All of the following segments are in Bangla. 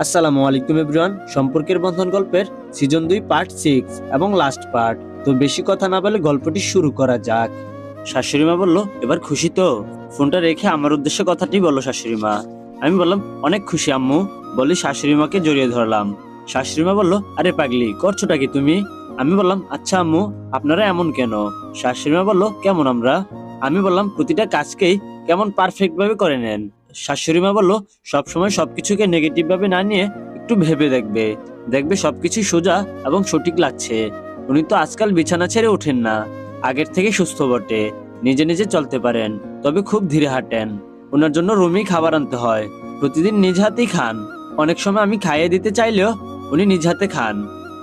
আসসালামু আলাইকুম এভরিওয়ান। সম্পর্কের বন্ধন গল্পের সিজন 2 পার্ট 6 এবং লাস্ট পার্ট। তো বেশি কথা না বলে গল্পটি শুরু করা যাক। শাশুড়ি মা বলল, এবার খুশি তো? ফোনটা রেখে আমার উদ্দেশ্যে কথাটি বলল শাশুড়ি মা। আমি বললাম, অনেক খুশি আম্মু। বলি শাশুড়ি মাকে জড়িয়ে ধরলাম। শাশুড়ি মা বলল, আরে পাগলি, করছোটা কি তুমি? আমি বললাম, আচ্ছা আম্মু, আপনারা এমন কেন? শাশুড়ি মা বলল, কেমন আমরা? আমি বললাম, প্রতিটা কাজকেই কেমন পারফেক্ট ভাবে করে নেন। শাশুড়ি মা বলল, সবসময় সবকিছুকে নেগেটিভ ভাবে না নিয়ে একটু ভেবে দেখবে, দেখবে সবকিছু সোজা এবং সঠিক লাগছে। উনি তো আজকাল বিছানা ছেড়ে ওঠেন না, আগের থেকে সুস্থ বটে, নিজে নিজে চলতে পারেন, তবে খুব ধীরে হাঁটেন। ওনার জন্য রুমেই খাবার আনতে হয়, প্রতিদিন নিজ হাতেই খান। অনেক সময় আমি খাইয়ে দিতে চাইলেও উনি নিজ হাতে খান।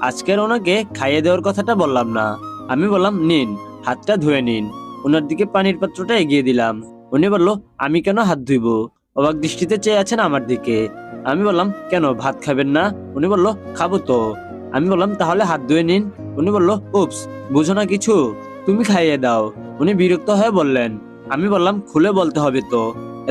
আজকের ওনাকে খাইয়ে দেওয়ার কথাটা বললাম না, আমি বললাম, নিন, হাতটা ধুয়ে নিন। ওনার দিকে পানির পাত্রটা এগিয়ে দিলাম। উনি বলল, আমি কেন হাত ধুইব? অবাক দৃষ্টিতে চেয়ে আছেন আমার দিকে। আমি বললাম, কেন, ভাত খাবেন না? উনি বলল, খাবো তো। আমি বললাম, তাহলে হাত ধুয়ে নিন। উনি বলল, উপস, বুঝো না কিছু, তুমি খাইয়ে দাও। উনি বিরক্ত হয়ে বললেন। আমি বললাম, খুলে বলতে হবে তো,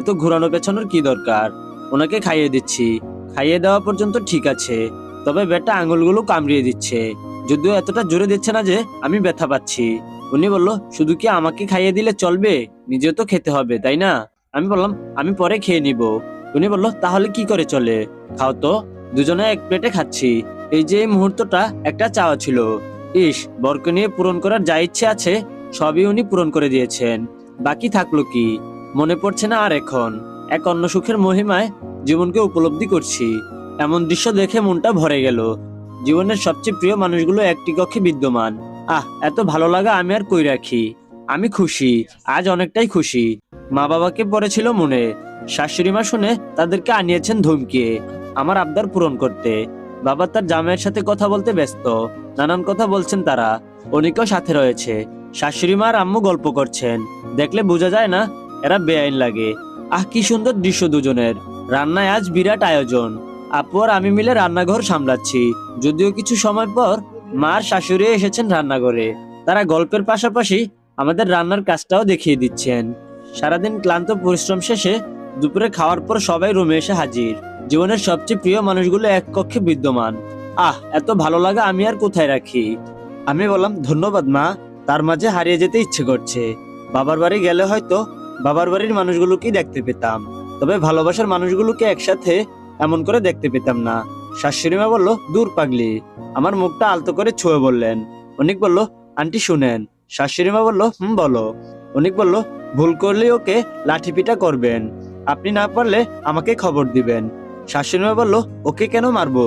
এত ঘোরানো পেছানোর কি দরকার? ওনাকে খাইয়ে দিচ্ছি। খাইয়ে দেওয়া পর্যন্ত ঠিক আছে, তবে বেটা আঙুলগুলো কামড়িয়ে দিচ্ছে, যদিও এতটা জোরে দিচ্ছে না যে আমি ব্যথা পাচ্ছি। উনি বলল, শুধু কি আমাকে খাইয়ে দিলে চলবে? নিজেও তো খেতে হবে, তাই না? আমি বললাম, আমি পরে খেয়ে নিব। উনি বলল, তাহলে কি করে চলে? খাও তো। দুজনে এক প্লেটে খাচ্ছি। এই যে এই মুহূর্তটা একটা চাওয়া ছিল। ইস, বরকে নিয়ে পূরণ করার যা ইচ্ছে আছে সবই উনি পূরণ করে দিয়েছেন। বাকি থাকলো কি? মনে পড়ছে না আর এখন। এক অন্য সুখের মহিমায় জীবনকে উপলব্ধি করছি। এমন দৃশ্য দেখে মনটা ভরে গেল। জীবনের সবচেয়ে প্রিয় মানুষগুলো একটি কক্ষে বিদ্যমান। এত ভালো লাগা আমি আর কই রাখি। আমি খুশি, আজ অনেকটাই খুশি। মা বাবাকে পড়েছিল মনে। শাশুড়ি মা শুনে তাদেরকে আনিয়েছেন ধমকিয়ে আমার আবদার পূরণ করতে। বাবা তার জামাইয়ের সাথে কথা বলতে ব্যস্ত, নানান কথা বলছেন তারা। অনিকও সাথে রয়েছে। শাশুড়ি মা আর আম্মু গল্প করছেন, দেখলে বোঝা যায় না এরা বেআইন লাগে। কি সুন্দর দৃশ্য দুজনের। রান্নায় আজ বিরাট আয়োজন। আপু আর আমি মিলে রান্নাঘর সামলাচ্ছি। যদিও কিছু সময় পর মা আর শাশুড়ি এসেছেন রান্নাঘরে। তারা গল্পের পাশাপাশি আমাদের রান্নার কাজটাও দেখিয়ে দিচ্ছেন। সারাদিন ক্লান্ত পরিশ্রম শেষে দুপুরে খাওয়ার পর সবাই রুমে এসে হাজির। জীবনের সবচেয়ে প্রিয় মানুষগুলো এক কক্ষে বিদ্যমান। এত ভালো লাগা আমি আর কোথায় রাখি? আমি বললাম, ধন্যবাদ মা, তার মাঝে হারিয়ে যেতে ইচ্ছে করছে। বাবার বাড়ি গেলে হয়তো বাবার বাড়ির মানুষগুলোকেই দেখতে পেতাম, তবে ভালোবাসার মানুষগুলোকে একসাথে এমন করে দেখতে পেতাম না। শাশুড়ি মা বলল, দূর পাগলি। আমার মুখটা আলতো করে ছুঁয়ে বললেন। অনিক বলল, আন্টি শুনেন। শাশুড়ি মা বলল, বলো। অনিক বলল, ভুল করলে ওকে লাঠি পিটা করবেন, আপনি না পারলে আমাকে খবর দিবেন। শাশুড়ি মা বলল, ওকে কেন মারবো?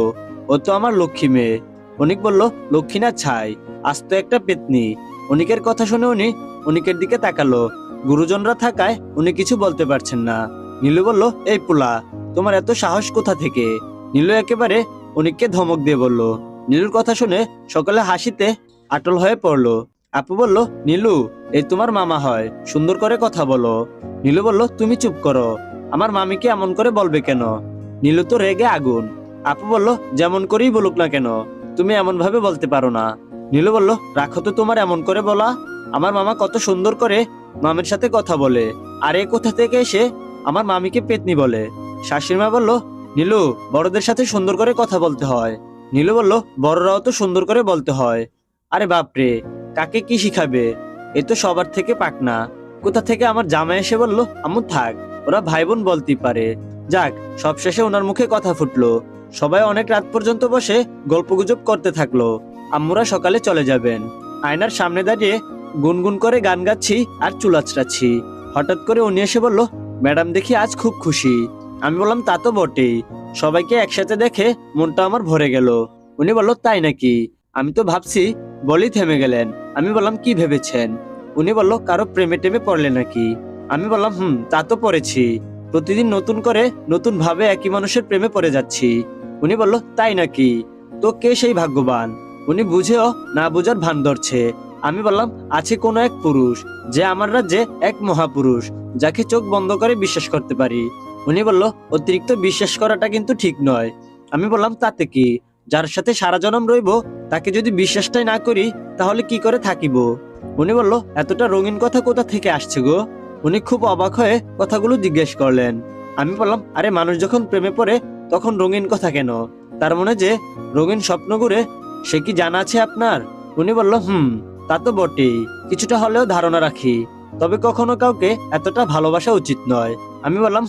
ও তো আমার লক্ষ্মী মেয়ে। অনিক বলল, লক্ষ্মী না ছাই, আস্ত একটা পেতনি। অনিকের কথা শুনে উনি অনিকের দিকে তাকালো। গুরুজনরা থাকায় উনি কিছু বলতে পারছেন না। নীলু বলল, এই পোলা, তোমার এত সাহস কোথা থেকে? নীলু একেবারে অনিককে ধমক দিয়ে বলল। নীলুর কথা শুনে সকলে হাসিতে আটল হয়ে পড়লো। আপু বলল, নীলু, এই তোমার মামা হয়, সুন্দর করে কথা বলো। নীলু বলল, তুমি চুপ করো, আমার মামিকে এমন করে বলবে কেন? নীলু তো রেগে আগুন। আপু বলল, যেমন করেই বলুক না কেন, তুমি এমন ভাবে বলতে পারো না। নীলু বলল, রাখো তো তোমার এমন করে বলা। আমার মামা কত সুন্দর করে মামির সাথে কথা বলে, আর এ কোথা থেকে এসে আমার মামিকে পেতনি বলে? শাশুড়ি মা বলল, নীলু, বড়দের সাথে সুন্দর করে কথা বলতে হয়। নীলু বলল, বড়রাও তো সুন্দর করে বলতে হয়। আরে বাপরে, কাকে কি শিখাবে? এ তো সবার থেকে পাকনা। কোথা থেকে আমার জামাই এসে বলল, আম্মু থাক, ওরা ভাই বোন বলতেই পারে। যাক, সবশেষে ওনার মুখে কথা ফুটলো। সবাই অনেক রাত পর্যন্ত বসে গল্পগুজব করতে থাকলো। আম্মুরা সকালে চলে যাবেন। আয়নার সামনে দাঁড়িয়ে গুনগুন করে গান গাচ্ছি আর চুল আঁচড়াচ্ছি। হঠাৎ করে উনি এসে বলল, ম্যাডাম দেখি আজ খুব খুশি। আমি বললাম, তা তো বটেই, সবাইকে একসাথে দেখে মনটা আমার ভরে গেল। উনি বলল, তাই নাকি? আমি তো ভাবছি। বলেই থেমে গেলেন। আমি বললাম, কি ভেবেছেন? উনি বলল, কারো প্রেমে টেমে পড়লে নাকি? আমি বললাম, তা তো পড়েছি। প্রতিদিন নতুন করে নতুন ভাবে একই মানুষের প্রেমে পড়ে যাচ্ছি। উনি বলল, তাই নাকি? তো কে সেই ভাগ্যবান? উনি বুঝেও না বুঝার ভান ধরছে। আমি বললাম, আছে কোনো এক পুরুষ, যে আমার রাজ্যে এক মহাপুরুষ, যাকে চোখ বন্ধ করে বিশ্বাস করতে পারি। উনি বলল, অতিরিক্ত বিশ্বাস করাটা কিন্তু ঠিক নয়। আমি বললাম, তাতে কি? যার সাথে সারা জনম রইব, তাকে যদি বিশ্বাসটাই না করি, তাহলে কি করে থাকিব? উনি বলল, এতটা রঙিন কথা কোথা থেকে আসছে গো? উনি খুব অবাক হয়ে কথাগুলো জিজ্ঞেস করলেন। আমি বললাম, আরে মানুষ যখন প্রেমে পড়ে তখন রঙিন কথা কেন? তার মনে যে রঙিন স্বপ্ন ঘুরে সে কি জানা আছে আপনার? উনি বলল, তা তো বটেই, কিছুটা হলেও ধারণা রাখি, তবে কখনো কাউকে এতটা ভালোবাসা উচিত নয়। আমি বললাম,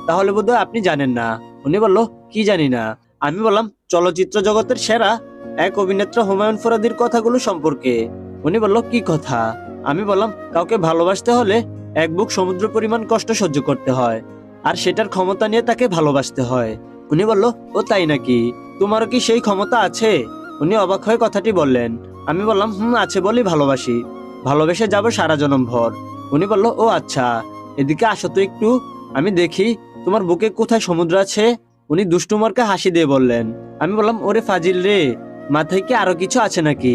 তাহলে বোধহয় আপনি জানেন না। উনি বলল, কি জানি না? আমি বললাম, চলচ্চিত্র জগতের সেরা এক অভিনেতা হুমায়ুন ফরাদীর কথাগুলো সম্পর্কে। উনি বলল, কি কথা? আমি বললাম, কাউকে ভালোবাসতে হলে এক বুক সমুদ্র পরিমাণ কষ্ট সহ্য করতে হয়, আর সেটার ক্ষমতা নিয়ে তাকে ভালোবাসতে হয়। উনি বলল, ও তাই নাকি? তোমারও কি সেই ক্ষমতা আছে? উনি অবাক হয়ে কথাটি বললেন। আমি বললাম, আছে বলেই ভালোবাসি, ভালোবেসে যাব সারা জনম ভর। উনি বলল, ও আচ্ছা, এদিকে আসো তো একটু, আমি দেখি তোমার বুকে কোথায় সমুদ্র আছে। উনি দুষ্টুমার্কা হাসি দিয়ে বললেন। আমি বললাম, ওরে ফাজিল রে, মাথায় কি আরো কিছু আছে নাকি?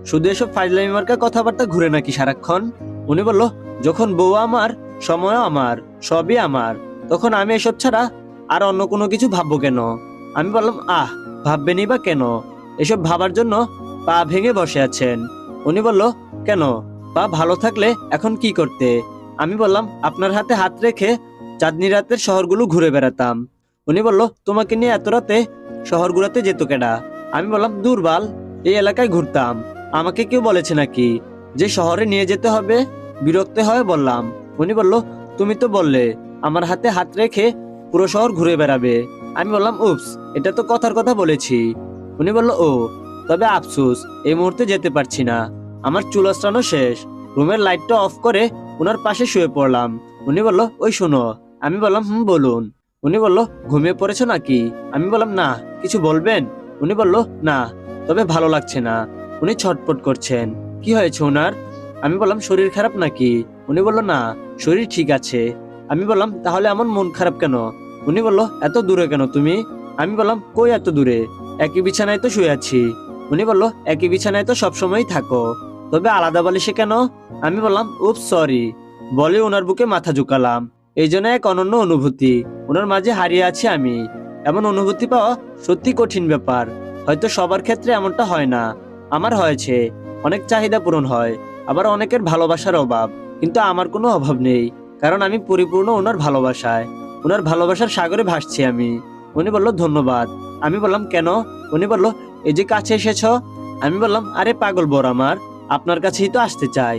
শুধু এসব ফাজলামি মার্কা কথাবার্তা ঘুরে নাকি সারাক্ষণ? উনি বলল, যখন বউ আমার, সময়ও আমার, সবই আমার, তখন আমি এসব ছাড়া আর অন্য কোনো কিছু ভাববো কেন? আমি বললাম, ভাববেনই বা কেন? এসব ভাবার জন্য পা ভেঙে বসে আছেন। উনি বলল, কেন? পা ভালো থাকলে এখন কি করতে? আমি বললাম, আপনার হাতে হাত রেখে চাঁদনি রাতের শহরগুলো ঘুরে বেড়াতাম। উনি বলল, তোমাকে নিয়ে এত রাতে শহরগুলোতে যেত কেডা? আমি বললাম, দুর্বাল, এই এলাকায় ঘুরতাম, আমাকে কেউ বলেছে নাকি যে শহরে নিয়ে যেতে হবে? বিরক্ত হয়ে বললাম। উনি বলল, তুমি তো বললে আমার হাতে হাত রেখে পুরো শহর ঘুরে বেড়াবে। আমি বললাম, উপস, এটা তো কথার কথা বলেছি। উনি বলল, ও, তবে আফসোস, এই মুহূর্তে যেতে পারছি না, আমার চুল আঁচড়ানো শেষ। রুমের লাইটটা অফ করে ওনার পাশে শুয়ে পড়লাম। উনি বলল, ওই শোনো। আমি বললাম, বলুন। উনি বলল, ঘুমিয়ে পড়েছো নাকি? আমি বললাম, না, কিছু বলবেন? উনি বলল, না, তবে ভালো লাগছে না। উনি ছটফট করছেন। কি হয়েছে ওনার? আমি বললাম, শরীর খারাপ নাকি? উনি বলল, না, শরীর ঠিক আছে। আমি বললাম, তাহলে এমন মন খারাপ কেন? উনি বলল, এত দূরে কেন তুমি? আমি বললাম, কই এত দূরে? একই বিছানায় তো শুয়ে আছি। উনি বলল, একই বিছানায় তো সবসময়ই থাকো, তবে আলাদা বালিশে কেন? আমি বললাম, উপস, সরি। বলে ওনার বুকে মাথা ঝুঁকালাম। এই জন্য এক অনন্য অনুভূতি ওনার মাঝে হারিয়ে আছি আমি। এমন অনুভূতি পাওয়া সত্যি কঠিন ব্যাপার। হয়তো সবার ক্ষেত্রে এমনটা হয় না। আমার হয়েছে, অনেক চাহিদা পূরণ হয়, আবার অনেকের ভালোবাসার অভাব, কিন্তু আমার কোনো অভাব নেই, কারণ আমি পরিপূর্ণ ওনার ভালোবাসায়। ওনার ভালোবাসার সাগরে ভাসছি আমি। উনি বলল, ধন্যবাদ। আমি বললাম, কেন? উনি বলল, এই যে কাছে এসেছ। আমি বললাম, আরে পাগল বর আমার, আপনার কাছেই তো আসতে চাই।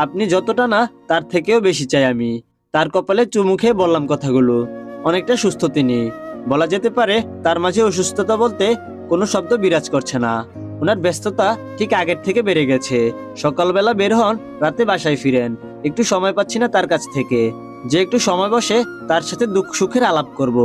আপনি যতটা না তার থেকেও বেশি চাই আমি। তার কপালে চুমু খেয়ে বললাম কথাগুলো। অনেকটা সুস্থ তিনি, বলা যেতে পারে তার মাঝে অসুস্থতা বলতে কোনো শব্দ বিরাজ করছে না। ওনার ব্যস্ততা ঠিক আগের থেকে বেড়ে গেছে। সকালবেলা বের হন, রাতে বাসায় ফিরেন। একটু সময় পাচ্ছি না তার কাছ থেকে, যে একটু সময় বসে তার সাথে দুঃখ সুখের আলাপ করব।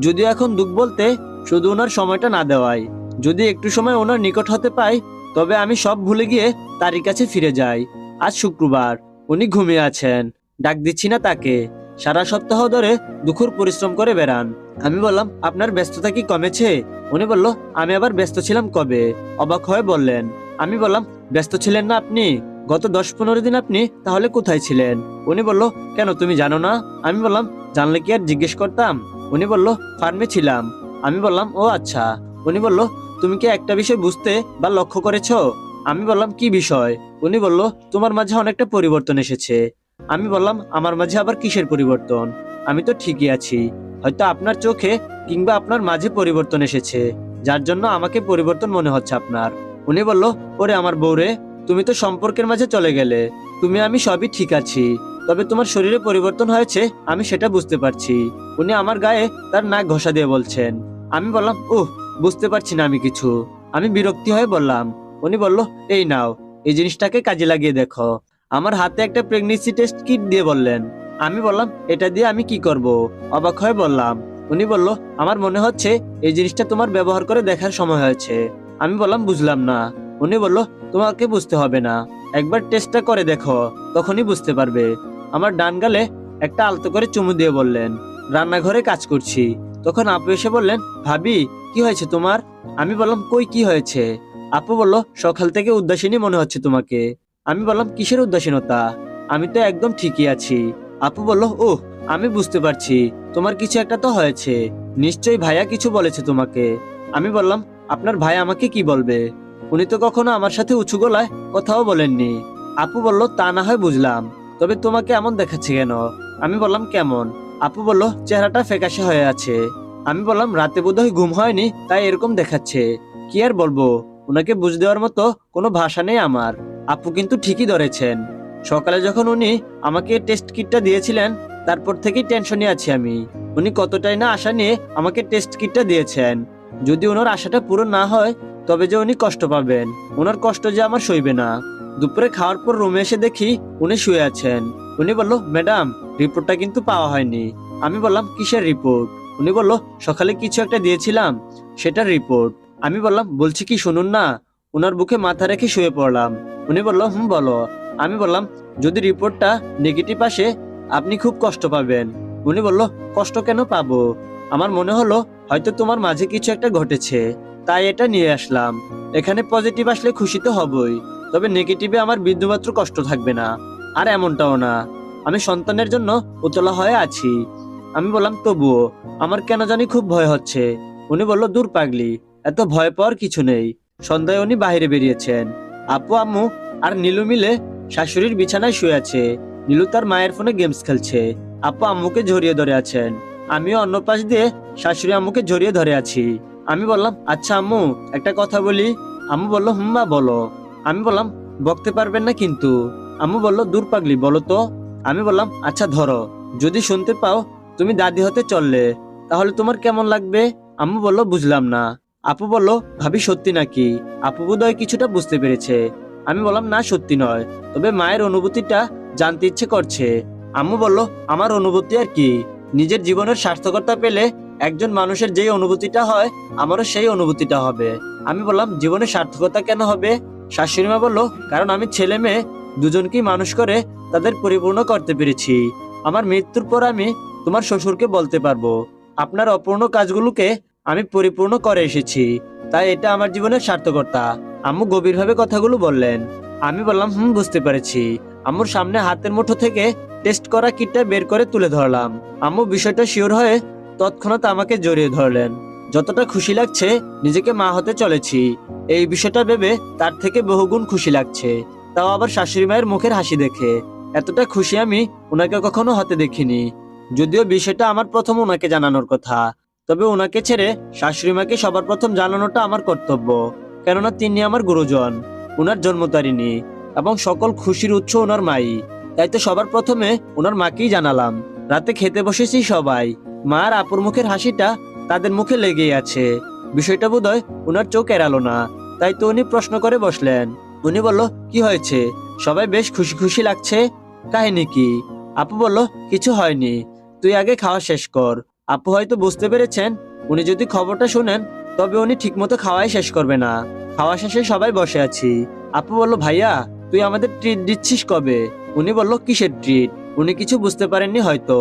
যদিও এখন দুঃখ বলতে শুধু ওনার সময়টা না দেওয়াই। যদি একটু সময় ওনার নিকট হতে পাই, তবে আমি সব ভুলে গিয়ে তারই কাছে ফিরে যাই। আজ শুক্রবার, উনি ঘুমিয়ে আছেন, ডাক দিচ্ছি না তাকে। সারা সপ্তাহ ধরে দুঃখুর পরিশ্রম করে বেড়ান। আমি বললাম, আপনার ব্যস্ততা কি কমেছে? উনি বলল, আমি আবার ব্যস্ত ছিলাম কবে? অবাক হয়ে বললেন। আমি বললাম, ব্যস্ত ছিলেন না আপনি? গত 10-15 দিন আপনি তাহলে কোথায় ছিলেন? উনি বলল, কেন তুমি জানো না? আমি বললাম, জানলে কি আর জিজ্ঞেস করতাম? উনি বলল, ফার্মে ছিলাম। আমি বললাম, ও আচ্ছা। উনি বলল, তুমি কি একটা বিষয় বুঝতে বা লক্ষ্য করেছো? আমি বললাম, কি বিষয়? উনি বলল, তোমার মাঝে অনেকটা পরিবর্তন এসেছে। আমি বললাম, আমার মাঝে আবার কিসের পরিবর্তন? আমি তো ঠিকই আছি, হয়তো আপনার চোখে কিংবা আপনার মাঝে পরিবর্তন এসেছে, যার জন্য আমাকে পরিবর্তন মনে হচ্ছে আপনার। উনি বলল, ওরে আমার বউরে, তুমি তো সম্পর্কের মাঝে চলে গেলে। তুমি আমি সবই ঠিক আছি, তবে তোমার শরীরে পরিবর্তন হয়েছে, আমি সেটা বুঝতে পারছি। উনি আমার গায়ে তার নাক ঘষা দিয়ে বলছেন। আমি বললাম, বুঝতে পারছি না আমি কিছু। আমি বিরক্তি হয়ে বললাম। উনি বলল, এই নাও, এই জিনিসটাকে কাজে লাগিয়ে দেখো। আমার হাতে একটা প্রেগনেন্সি টেস্ট কিট দিয়ে বললেন। আমি বললাম, এটা দিয়ে আমি কি করব? অবাক হয়ে বললাম। উনি বলল, আমার মনে হচ্ছে এই জিনিসটা তোমার ব্যবহার করে দেখার সময় হয়েছে। আমি বললাম, বুঝলাম না। উনি বলল, তোমাকে বুঝতে হবে না, একবার টেস্টটা করে দেখো, তখনই বুঝতে পারবে। আমার ডান গালে একটা আলতো করে চুমু দিয়ে বললেন। রান্নাঘরে কাজ করছি, তখন আপু এসে বললেন, ভাবি, কি হয়েছে তোমার? আমি বললাম, কই কি হয়েছে? আপু বলল, সকাল থেকে উদাসীনই মনে হচ্ছে তোমাকে। আমি বললাম, কিসের উদাসীনতা? আমি তো একদম ঠিকই আছি। আপু বলল, আমি বুঝতে পারছি, তোমার কিছু একটা তো হয়েছে, নিশ্চয়ই ভাইয়া কিছু বলেছে তোমাকে। আমি বললাম, আপনার ভাই আমাকে কি বলবে? উনি তো কখনো আমার সাথে উঁচু গলায় কথাও বলেননি। আপু বলল, তা না হয় বুঝলাম, তবে তোমাকে এমন দেখাচ্ছে কেন? আমি বললাম, কেমন? আপু বলল, চেহারাটা ফ্যাকাশে হয়ে আছে। আমি বললাম রাতে বোধহয় ঘুম হয়নি, তাই এরকম দেখাচ্ছে। কি আর বলবো, ওনাকে বুঝ দেওয়ার মতো কোনো ভাষা নেই আমার। আপু কিন্তু ঠিকই ধরেছেন। সকালে যখন উনি আমাকে টেস্ট কিটটা দিয়েছিলেন, তারপর থেকেই টেনশনে আছি আমি। উনি কতটাই না আশা নিয়ে আমাকে টেস্ট কিটটা দিয়েছেন। যদি ওনার আশাটা পূরণ না হয়, তবে যে উনি কষ্ট পাবেন, ওনার কষ্ট যে আমার সইবে না। দুপুরে খাওয়ার পর রুমে এসে দেখি উনি শুয়ে আছেন। উনি বলল, ম্যাডাম, রিপোর্টটা কিন্তু পাওয়া হয়নি। আমি বললাম, কিসের রিপোর্ট? উনি বলল, সকালে কিছু একটা দিয়েছিলাম, সেটার রিপোর্ট। আমি বললাম, বলছি কি শুনুন না। ওনার বুকে মাথা রেখে শুয়ে পড়লাম। উনি বলল, বলো। আমি বললাম, যদি রিপোর্টটা নেগেটিভ আসে, আপনি খুব কষ্ট পাবেন। উনি বলল, কষ্ট কেন পাবো? আমার মনে হলো হয়তো তোমার মাঝে কিছু একটা ঘটেছে, তাই এটা নিয়ে আসলাম। এখানে পজিটিভ আসলে খুশি তো হবই, তবে নেগেটিভে আমার বিন্দুমাত্র কষ্ট থাকবে না। আর এমনটাও না, আমি সন্তানের জন্য উতলা হয়ে আছি। আমি বললাম, তবুও আমার কেন জানি খুব ভয় হচ্ছে। উনি বলল, দূর পাগলি, এত ভয় পাওয়ার কিছু নেই। সন্ধ্যায় উনি বাইরে বেরিয়েছেন। আপু, আম্মু আর নীলু মিলে শাশুড়ির বিছানায় শুয়ে আছে। নীলু তার মায়ের ফোনে গেমস খেলছে। আপু আম্মুকে জড়িয়ে ধরে আছেন। আমিও অন্য পাশ দিয়ে শাশুড়ি আম্মুকে জড়িয়ে ধরে আছি। আমি বললাম, আচ্ছা আম্মু, একটা কথা বলি। আম্মু বলল, মা বলো। আমি বললাম, বকতে পারবেন না কিন্তু। আম্মু বলল, দূর পাগলি, বলো তো। আমি বললাম, আচ্ছা ধরো, যদি শুনতে পাও তুমি দাদি হতে চললে, তাহলে তোমার কেমন লাগবে? আম্মু বলল, বুঝলাম না। আপু বলল, ভাবি সত্যি নাকি? আপু বোধহয় কিছুটা বুঝতে পেরেছে। আমি বললাম, না সত্যি নয়, তবে মায়ের অনুভূতিটা জানতে ইচ্ছে করছে। আম্মু বলল, আমার অনুভূতি আর কি? নিজের জীবনের সার্থকতা পেলে একজন মানুষের যেই অনুভূতিটা হয়, আমারও সেই অনুভূতিটা হবে। আমি বললাম, জীবনের সার্থকতা কেন হবে? শাশুড়ি মা বলল, কারণ আমি ছেলে মেয়ে দুজনকেই মানুষ করে তাদের পরিপূর্ণ করতে পেরেছি। আমার মৃত্যুর পর আমি তোমার শ্বশুরকে বলতে পারবো, আপনার অপূর্ণ কাজগুলোকে আমি পরিপূর্ণ করে এসেছি, তাই এটা আমার জীবনের সার্থকতা। আম্মু গভীরভাবে কথাগুলো বললেন। আমি বললাম, বুঝতে পেরেছি। আম্মুর সামনে হাতের মুঠো থেকে টেস্ট করা কিটটা বের করে তুলে ধরলাম। আম্মু বিষয়টা শিওর হয়ে তৎক্ষণাৎ আমাকে জড়িয়ে ধরলেন। যতটা খুশি লাগছে নিজেকে মা হতে চলেছি, এই বিষয়টা ভেবে তার থেকে বহুগুণ খুশি লাগছে। তাও আবার শাশুড়ি মায়ের মুখের হাসি দেখে। এতটা খুশি আমি ওনাকে কখনো হতে দেখিনি। যদিও বিষয়টা আমার প্রথম ওনাকে জানানোর কথা, তবে ওনাকে ছেড়ে শাশুড়ি মাকে সবার প্রথম জানানোটা আমার কর্তব্য। কেননা তিনি আমার গুরুজন, ওনার জন্মতারিণী, এবং সকল খুশির উৎস ওনার মাই। তাই তো সবার প্রথমে ওনার মাকেই জানালাম। রাতে খেতে বসেছি সবাই। মা আর আপুর মুখের হাসিটা তাদের মুখে লেগেই আছে। বিষয়টা বোধহয় ওনার চোখ এড়ালো না, তাই তো উনি প্রশ্ন করে বসলেন। উনি বলল, কি হয়েছে? সবাই বেশ খুশি খুশি লাগছে, কাহিনী কি? আপু বলল, কিছু হয়নি, তুই আগে খাওয়া শেষ কর। আপু হয়তো বুঝতে পেরেছেন, উনি যদি খবরটা শুনেন, তবে উনি ঠিকমতো খাওয়াই শেষ করবে না। খাওয়া শেষে সবাই বসে আছি। আপু বলল, ভাইয়া, তুই আমাদের ট্রিট দিচ্ছিস কবে? উনি বলল, কিসের ট্রিট? উনি কিছু বুঝতে পারেননি হয়তো।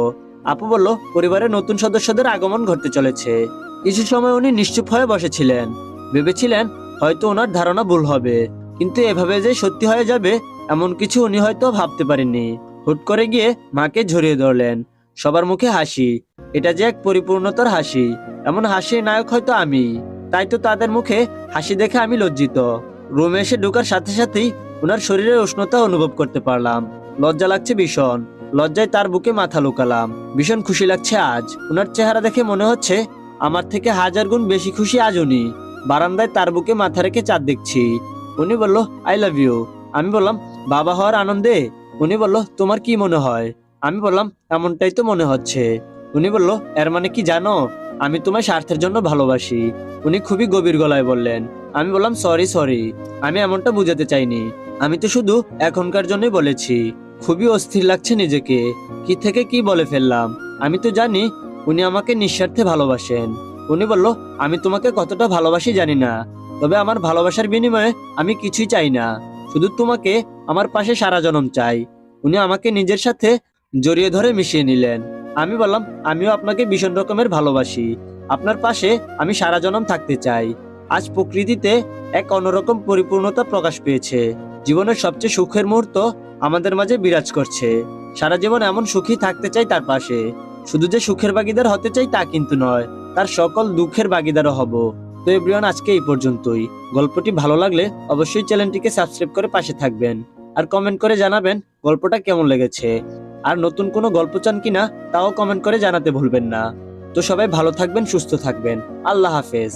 আপু বলল, পরিবারের নতুন সদস্যদের আগমন ঘটতে চলেছে। কিছু সময় উনি নিশ্চুপ হয়ে বসেছিলেন। ভেবেছিলেন হয়তো ওনার ধারণা ভুল হবে, কিন্তু এভাবে যে সত্যি হয়ে যাবে এমন কিছু উনি হয়তো ভাবতে পারেননি। হুট করে গিয়ে মাকে জড়িয়ে ধরলেন। সবার মুখে হাসি। এটা যে এক পরিপূর্ণতার হাসি, এমন হাসির নায়ক হয়তো আমি। তাই তো তাদের মুখে হাসি দেখে আমি লজ্জিত। রুমে এসে ঢোকার সাথে সাথেই ওনার শরীরের উষ্ণতা অনুভব করতে পারলাম। লজ্জা লাগছে ভীষণ। লজ্জায় তার বুকে মাথা লুকালাম। ভীষণ খুশি লাগছে আজ। ওনার চেহারা দেখে মনে হচ্ছে আমার থেকে হাজার গুণ বেশি খুশি আজ উনি। বারান্দায় তার বুকে মাথা রেখে চাঁদ দেখছি। উনি বলল, আই লাভ ইউ। আমি বললাম, বাবা হওয়ার আনন্দে? উনি বলল, তোমার কি মনে হয়? আমি বললাম, এমনটাই তো মনে হচ্ছে। উনি বলল, এর মানে কি জানো? আমি তোমায় স্বার্থের জন্য ভালোবাসি। উনি খুবই গভীর গলায় বললেন। আমি বললাম, সরি সরি, আমি এমনটা বুঝাতে চাইনি। আমি তো শুধু এখনকার জন্যই বলেছি। খুবই অস্থির লাগছে নিজেকে, কি থেকে কি বলে ফেললাম। আমি তো জানি উনি আমাকে নিঃস্বার্থে ভালোবাসেন। উনি বলল, আমি তোমাকে কতটা ভালোবাসি জানি না, তবে আমার ভালোবাসার বিনিময়ে আমি কিছুই চাই না, শুধু তোমাকে আমার পাশে সারা জনম চাই। উনি আমাকে নিজের সাথে জড়িয়ে ধরে মিশিয়ে নিলেন। আমি বললাম, আমিও আপনাকে ভীষণ রকমের ভালোবাসি। আপনার পাশে আমি সারা জনম থাকতে চাই। আজ প্রকৃতিতে এক অন্যরকম পরিপূর্ণতা প্রকাশ পেয়েছে। জীবনের সবচেয়ে সুখের মুহূর্ত আমাদের মাঝে বিরাজ করছে। সারা জীবন এমন সুখী থাকতে চাই তার পাশে। শুধু যে সুখের ভাগিদার হতে চাই তা কিন্তু নয়, তার সকল দুঃখের ভাগিদারও হব। তো এভরিওয়ান, আজকে এই পর্যন্তই। গল্পটি ভালো লাগলে অবশ্যই চ্যানেলটিকে সাবস্ক্রাইব করে পাশে থাকবেন, আর কমেন্ট করে জানাবেন গল্পটা কেমন লেগেছে। আর নতুন কোনো গল্প চান কিনা তাও কমেন্ট করে জানাতে ভুলবেন না। তো সবাই ভালো থাকবেন, সুস্থ থাকবেন। আল্লাহ হাফেজ।